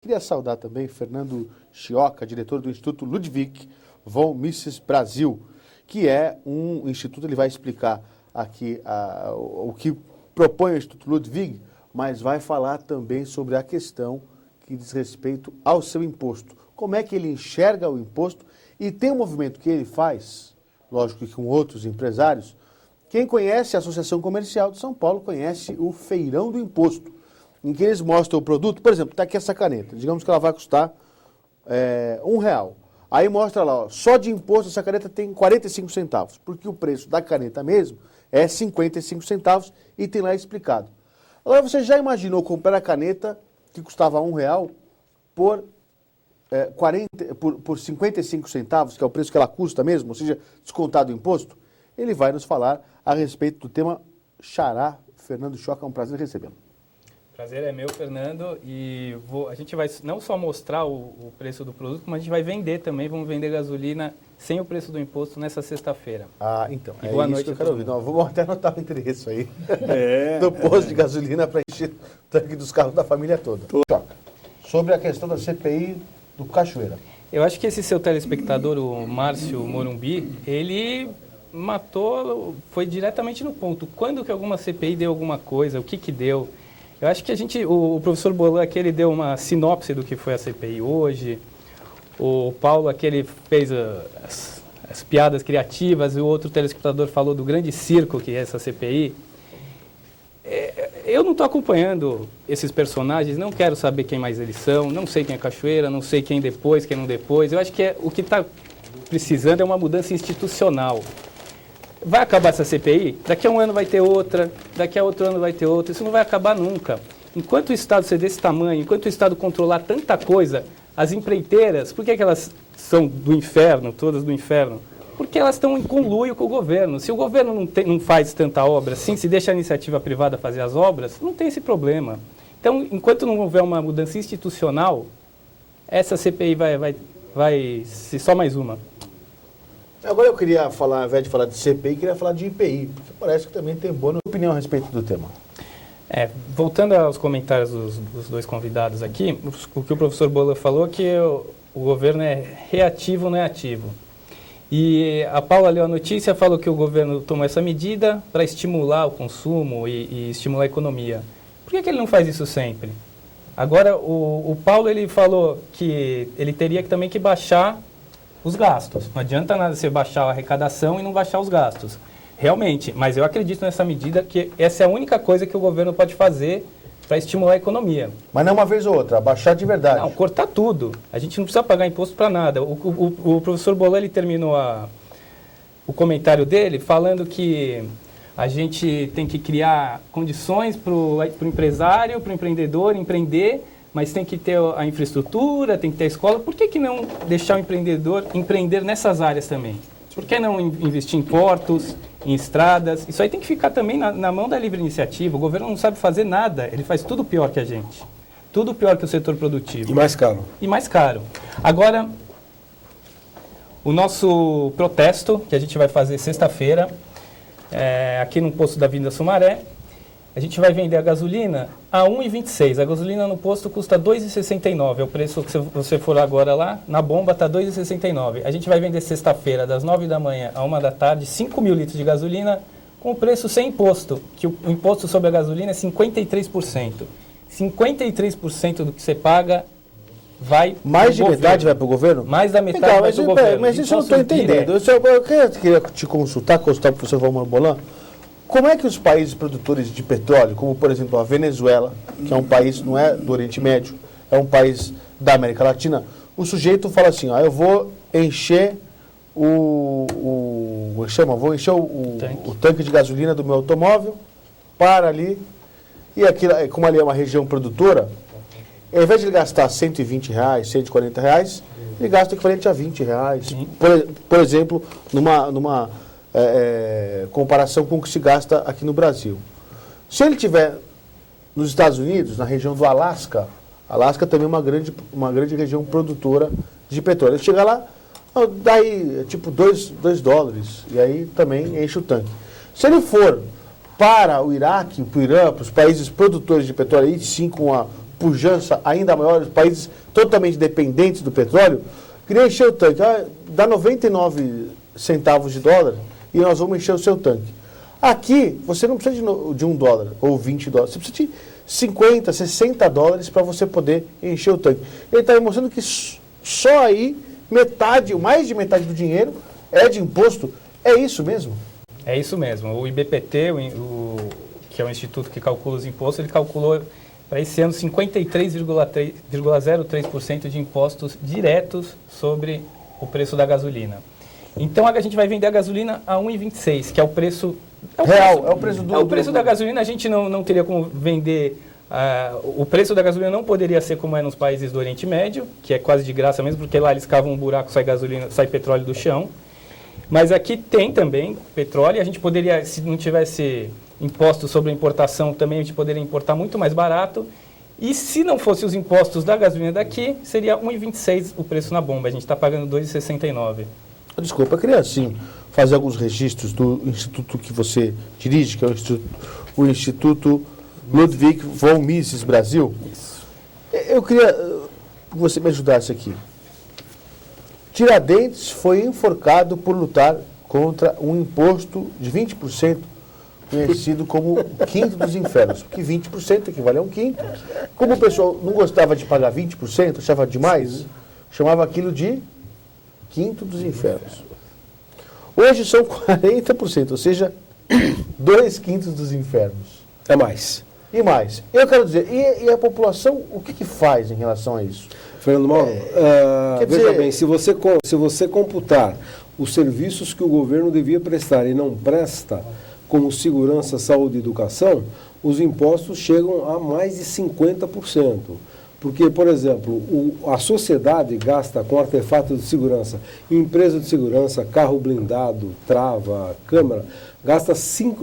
Queria saudar também Fernando Chioca, diretor do Instituto Ludwig von Mises Brasil, que é um instituto, ele vai explicar aqui o que propõe o Instituto Ludwig, mas vai falar também sobre a questão que diz respeito ao seu imposto. Como é que ele enxerga o imposto e tem um movimento que ele faz, lógico que com outros empresários. Quem conhece a Associação Comercial de São Paulo conhece o Feirão do Imposto, em que eles mostram o produto. Por exemplo, está aqui essa caneta, digamos que ela vai custar R$1. Aí mostra lá, ó, só de imposto essa caneta tem 45 centavos, porque o preço da caneta mesmo é 55 centavos e tem lá explicado. Agora, você já imaginou comprar a caneta que custava R$1 por 55 centavos, que é o preço que ela custa mesmo, ou seja, descontado o imposto? Ele vai nos falar a respeito do tema Xará. Fernando Chioca, é um prazer recebê-lo. Prazer é meu, Fernando, e a gente vai não só mostrar o preço do produto, mas a gente vai vender também, vamos vender gasolina sem o preço do imposto nessa sexta-feira. Ah, então, e boa noite que eu quero ouvir. Não, vou até anotar o endereço aí do posto de gasolina para encher o tanque dos carros da família toda. Sobre a questão da CPI do Cachoeira. Eu acho que esse seu telespectador, o Márcio Morumbi, ele matou, foi diretamente no ponto. Quando que alguma CPI deu alguma coisa, o que deu? Eu acho que o professor Bolan aqui, ele deu uma sinopse do que foi a CPI hoje. O Paulo aqui, ele fez as piadas criativas e o outro telespectador falou do grande circo que é essa CPI. Eu não estou acompanhando esses personagens, não quero saber quem mais eles são, não sei quem é Cachoeira, não sei quem depois, quem não depois. Eu acho que o que está precisando é uma mudança institucional. Vai acabar essa CPI? Daqui a um ano vai ter outra, daqui a outro ano vai ter outra. Isso não vai acabar nunca. Enquanto o Estado ser desse tamanho, enquanto o Estado controlar tanta coisa, as empreiteiras, por que elas são do inferno, todas do inferno? Porque elas estão em conluio com o governo. Se o governo não faz tanta obra assim, se deixa a iniciativa privada fazer as obras, não tem esse problema. Então, enquanto não houver uma mudança institucional, essa CPI vai ser só mais uma. Agora eu queria falar, ao invés de falar de CPI, queria falar de IPI, porque parece que também tem boa opinião a respeito do tema. Voltando aos comentários dos dois convidados aqui, o que o professor Bolan falou é que o governo é reativo, não é ativo. E a Paula leu a notícia, falou que o governo tomou essa medida para estimular o consumo e estimular a economia. Por que ele não faz isso sempre? Agora, o Paulo ele falou que ele teria também que baixar os gastos. Não adianta nada você baixar a arrecadação e não baixar os gastos. Realmente, mas eu acredito nessa medida que essa é a única coisa que o governo pode fazer para estimular a economia. Mas não uma vez ou outra, baixar de verdade. Não, cortar tudo. A gente não precisa pagar imposto para nada. O professor Bolan ele terminou o comentário dele falando que a gente tem que criar condições para o empresário, para o empreendedor empreender, mas tem que ter a infraestrutura, tem que ter a escola. Por que não deixar o empreendedor empreender nessas áreas também? Por que não investir em portos, em estradas? Isso aí tem que ficar também na mão da livre iniciativa. O governo não sabe fazer nada, ele faz tudo pior que a gente. Tudo pior que o setor produtivo. E mais caro. E mais caro. Agora, o nosso protesto, que a gente vai fazer sexta-feira, aqui no posto da Avenida Sumaré, a gente vai vender a gasolina a R$ 1,26. A gasolina no posto custa R$ 2,69. É o preço que se você for agora lá, na bomba está R$ 2,69. A gente vai vender sexta-feira, das 9 da manhã a 1 da tarde, 5 mil litros de gasolina com preço sem imposto, que o imposto sobre a gasolina é 53%. 53% do que você paga vai mais de metade vai para o governo? Mais da metade vai para o governo. Mas isso eu não estou entendendo. Eu queria te consultar o professor Valmir Bolan. Como é que os países produtores de petróleo, como por exemplo a Venezuela, que é um país, não é do Oriente Médio, é um país da América Latina, o sujeito fala assim, eu vou encher o tanque de gasolina do meu automóvel, para ali, e aquilo, como ali é uma região produtora, ao invés de ele gastar R$120, R$140, ele gasta o equivalente a R$20, por exemplo, numa comparação com o que se gasta aqui no Brasil. Se ele tiver nos Estados Unidos, na região do Alasca também é uma grande região produtora de petróleo. Ele chega lá, daí tipo $2, e aí também enche o tanque. Se ele for para o Iraque, para o Irã, para os países produtores de petróleo, aí sim com pujança ainda maior, os países totalmente dependentes do petróleo, queria encher o tanque, dá 99 centavos de dólar e nós vamos encher o seu tanque. Aqui, você não precisa de $1 ou $20, você precisa de 50, 60 dólares para você poder encher o tanque. Ele está mostrando que só aí mais de metade do dinheiro é de imposto. É isso mesmo? É isso mesmo. O IBPT, que é o instituto que calcula os impostos, ele calculou para esse ano 53,03% de impostos diretos sobre o preço da gasolina. Então a gente vai vender a gasolina a 1,26, que é o preço real, é o preço do... É o preço da gasolina, a gente não teria como vender... o preço da gasolina não poderia ser como é nos países do Oriente Médio, que é quase de graça mesmo, porque lá eles cavam um buraco, sai petróleo do chão. Mas aqui tem também petróleo, e a gente poderia, se não tivesse impostos sobre a importação, também a gente poderia importar muito mais barato. E se não fosse os impostos da gasolina daqui, seria 1,26 o preço na bomba. A gente está pagando 2,69. Desculpa, eu queria assim fazer alguns registros do instituto que você dirige, que é o Instituto Ludwig von Mises Brasil. Isso. Eu queria que você me ajudasse aqui. Tiradentes foi enforcado por lutar contra um imposto de 20%, conhecido como quinto dos infernos, porque 20% equivale a um quinto. Como o pessoal não gostava de pagar 20%, achava demais, chamava aquilo de quinto dos infernos. Hoje são 40%, ou seja, 2/5 dos infernos. É mais. E mais. Eu quero dizer, e a população, o que faz em relação a isso? Fernando Mauro, veja bem, se você computar os serviços que o governo devia prestar e não presta, como segurança, saúde e educação, os impostos chegam a mais de 50%. Porque, por exemplo, a sociedade gasta com artefatos de segurança, empresa de segurança, carro blindado, trava, câmera, gasta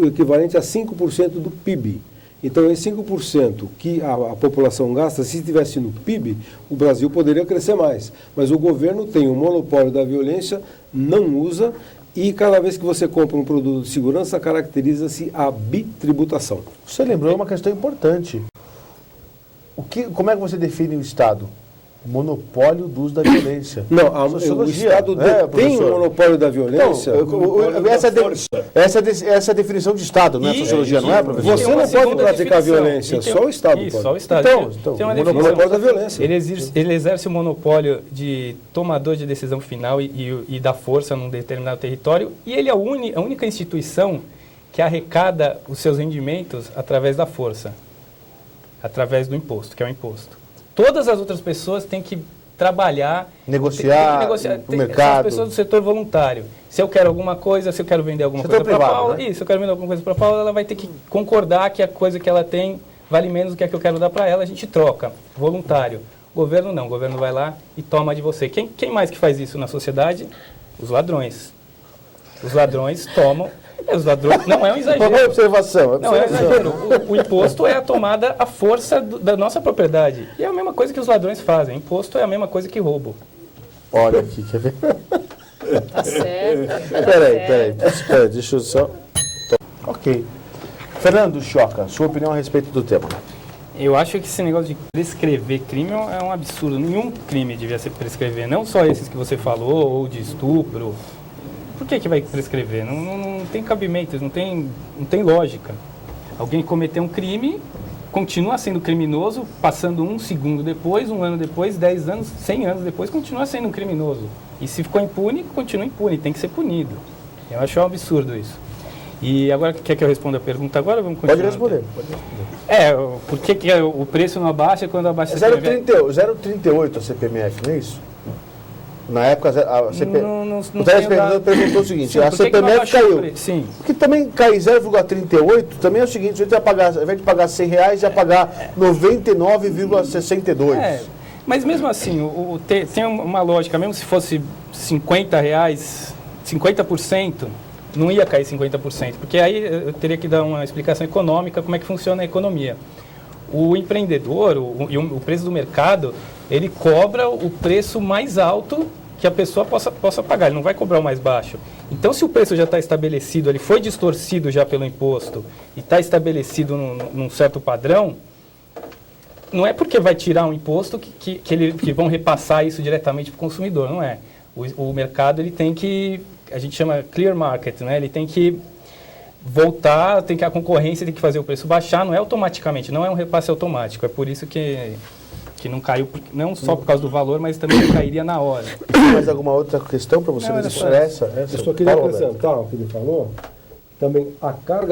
equivalente a 5% do PIB. Então, esse 5% que a população gasta, se estivesse no PIB, o Brasil poderia crescer mais. Mas o governo tem o monopólio da violência, não usa, e cada vez que você compra um produto de segurança, caracteriza-se a bitributação. Você lembrou uma questão importante. Como é que você define o Estado? O monopólio do uso da violência. Não, o Estado tem o monopólio da violência. Essa é a definição de Estado, não é sociologia, não é, professor? Você não pode praticar violência, só o Estado pode. Só o Estado. Então o monopólio da violência. Ele exerce o monopólio de tomador de decisão final e da força num determinado território, e ele é a única instituição que arrecada os seus rendimentos através da força, através do imposto, que é o imposto. Todas as outras pessoas têm que trabalhar, negociar no mercado. São as pessoas do setor voluntário. Se eu quero alguma coisa, se eu quero vender alguma coisa para a Paula, se eu quero vender alguma coisa para a Paula, ela vai ter que concordar que a coisa que ela tem vale menos do que a que eu quero dar para ela, a gente troca. Voluntário. Governo não, o governo vai lá e toma de você. Quem mais que faz isso na sociedade? Os ladrões. Os ladrões tomam. Os ladrões, não é um exagero. Uma observação. Não é um exagero. O imposto é a tomada, a força da nossa propriedade. E é a mesma coisa que os ladrões fazem. Imposto é a mesma coisa que roubo. Olha aqui, quer ver? Tá certo. Peraí, deixa eu só... Ok. Fernando Choca, sua opinião a respeito do tema. Eu acho que esse negócio de prescrever crime é um absurdo. Nenhum crime devia ser prescrever. Não só esses que você falou, ou de estupro. Por que vai prescrever? Não tem cabimento, não tem lógica. Alguém cometeu um crime, continua sendo criminoso, passando 1 segundo depois, 1 ano depois, 10 anos, 100 anos depois, continua sendo um criminoso. E se ficou impune, continua impune, tem que ser punido. Eu acho um absurdo isso. E agora, quer que eu responda a pergunta agora? Vamos continuar? Pode responder. Por que o preço não abaixa quando abaixa a CPMF? 0,38 a CPMF, não é isso? Na época, a CPMF... O telespectador perguntou o seguinte, a CPMF caiu. Sim. Porque também cair 0,38, também é o seguinte, você vai pagar, ao invés de pagar R$100, vai pagar 99,62. Mas mesmo assim, tem uma lógica, mesmo se fosse R$50, 50%, não ia cair 50%, porque aí eu teria que dar uma explicação econômica, como é que funciona a economia. O empreendedor, o preço do mercado, ele cobra o preço mais alto que a pessoa possa pagar, ele não vai cobrar o mais baixo. Então, se o preço já está estabelecido, ele foi distorcido já pelo imposto e está estabelecido num certo padrão, não é porque vai tirar um imposto que vão repassar isso diretamente para o consumidor, não é. O mercado ele tem que, a gente chama clear market, né? Ele tem que voltar, a concorrência tem que fazer o preço baixar, não é automaticamente, não é um repasse automático. É por isso que não caiu, não só por causa do valor, mas também cairia na hora. Tem mais alguma outra questão para você? Eu só queria acrescentar o que ele falou. Também a carga